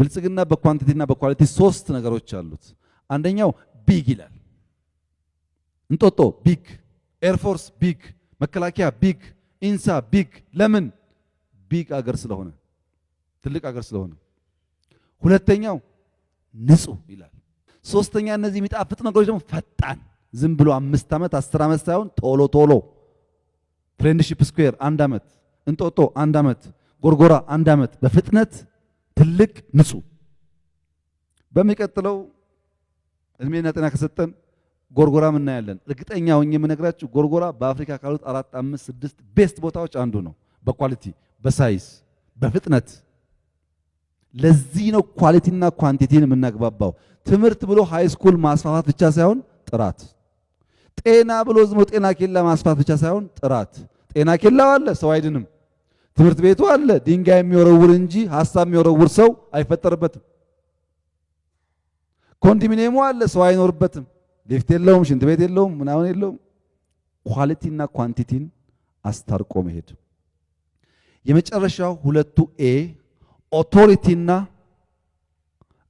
ብልጽግና በኳንቲቲና በኳሊቲ ሶስት ነገሮች አሉት። አንደኛው ቢግ ይላል። እንጦጦ ቢግ፣ ኤርፎርስ ቢግ፣ መከላከያ ቢግ፣ ኢንሳ ቢግ። ለምን? ቢግ አገር ስለሆነ፣ ትልቅ አገር ስለሆነ። ሁለተኛው ንጹህ ይላል። ሶስተኛ እነዚህ የሚጣፍጥ ነገሮች ደግሞ ፈጣን፣ ዝም ብሎ 5 ዓመት 10 ዓመት ሳይሆን ቶሎ ቶሎ። ፍሬንድሺፕ ስኩዌር 1 ዓመት፣ እንጦጦ 1 ዓመት፣ ጎርጎራ 1 ዓመት፣ በፍጥነት ትልቅ ንጹህ። በሚቀጥለው እድሜና ጤና ከሰጠን ጎርጎራም እናያለን። እርግጠኛ ሆኜ የምነግራችሁ ጎርጎራ በአፍሪካ ካሉት 4 5 6 ቤስት ቦታዎች አንዱ ነው። በኳሊቲ፣ በሳይዝ፣ በፍጥነት። ለዚህ ነው ኳሊቲና ኳንቲቲን የምናግባባው። ትምህርት ብሎ ሃይ ስኩል ማስፋፋት ብቻ ሳይሆን ጥራት፣ ጤና ብሎ ዝም ብሎ ጤና ኬላ ማስፋፋት ብቻ ሳይሆን ጥራት። ጤና ኬላው አለ፣ ሰው አይድንም። ትምህርት ቤቱ አለ፣ ድንጋይ የሚወረውር እንጂ ሐሳብ የሚወረውር ሰው አይፈጠርበትም። ኮንዶሚኒየሙ አለ፣ ሰው አይኖርበትም። ሊፍት የለውም፣ ሽንት ቤት የለውም፣ ምናምን የለውም። ኳሊቲና ኳንቲቲን አስታርቆ መሄድ። የመጨረሻው ሁለቱ ኤ ኦቶሪቲና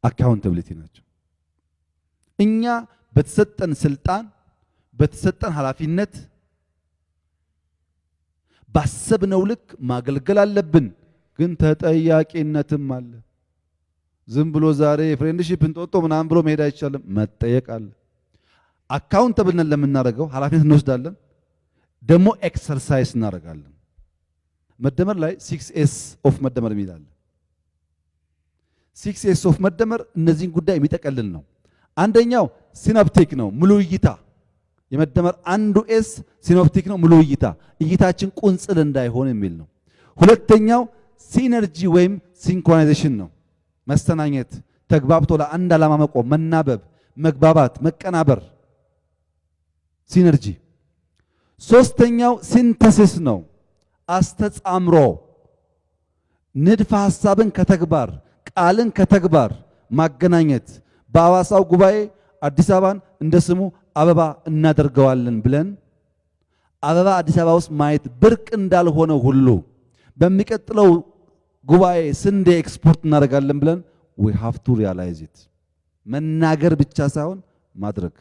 አካውንታቢሊቲ ናቸው። እኛ በተሰጠን ስልጣን በተሰጠን ኃላፊነት ባሰብነው ልክ ማገልገል አለብን፣ ግን ተጠያቂነትም አለ። ዝም ብሎ ዛሬ ፍሬንድሺፕ እንጦጦ ምናምን ብሎ መሄድ አይቻልም፣ መጠየቅ አለ። አካውንታብልነት ለምናደርገው ኃላፊነት እንወስዳለን፣ ደግሞ ኤክሰርሳይዝ እናደርጋለን። መደመር ላይ 6S ኦፍ መደመር የሚል አለ። 6S ኦፍ መደመር እነዚህን ጉዳይ የሚጠቀልል ነው። አንደኛው ሲናፕቲክ ነው፣ ሙሉ እይታ። የመደመር አንዱ ኤስ ሲናፕቲክ ነው፣ ሙሉ እይታ። እይታችን ቁንጽል እንዳይሆን የሚል ነው። ሁለተኛው ሲነርጂ ወይም ሲንክሮናይዜሽን ነው፣ መስተናኘት፣ ተግባብቶ ለአንድ ዓላማ መቆም፣ መናበብ፣ መግባባት፣ መቀናበር፣ ሲነርጂ። ሶስተኛው ሲንተሲስ ነው፣ አስተጻምሮ፣ ንድፈ ሐሳብን ከተግባር ቃልን ከተግባር ማገናኘት። በአዋሳው ጉባኤ አዲስ አበባን እንደ ስሙ አበባ እናደርገዋለን ብለን አበባ አዲስ አበባ ውስጥ ማየት ብርቅ እንዳልሆነ ሁሉ በሚቀጥለው ጉባኤ ስንዴ ኤክስፖርት እናደርጋለን ብለን we have to realize it። መናገር ብቻ ሳይሆን ማድረግ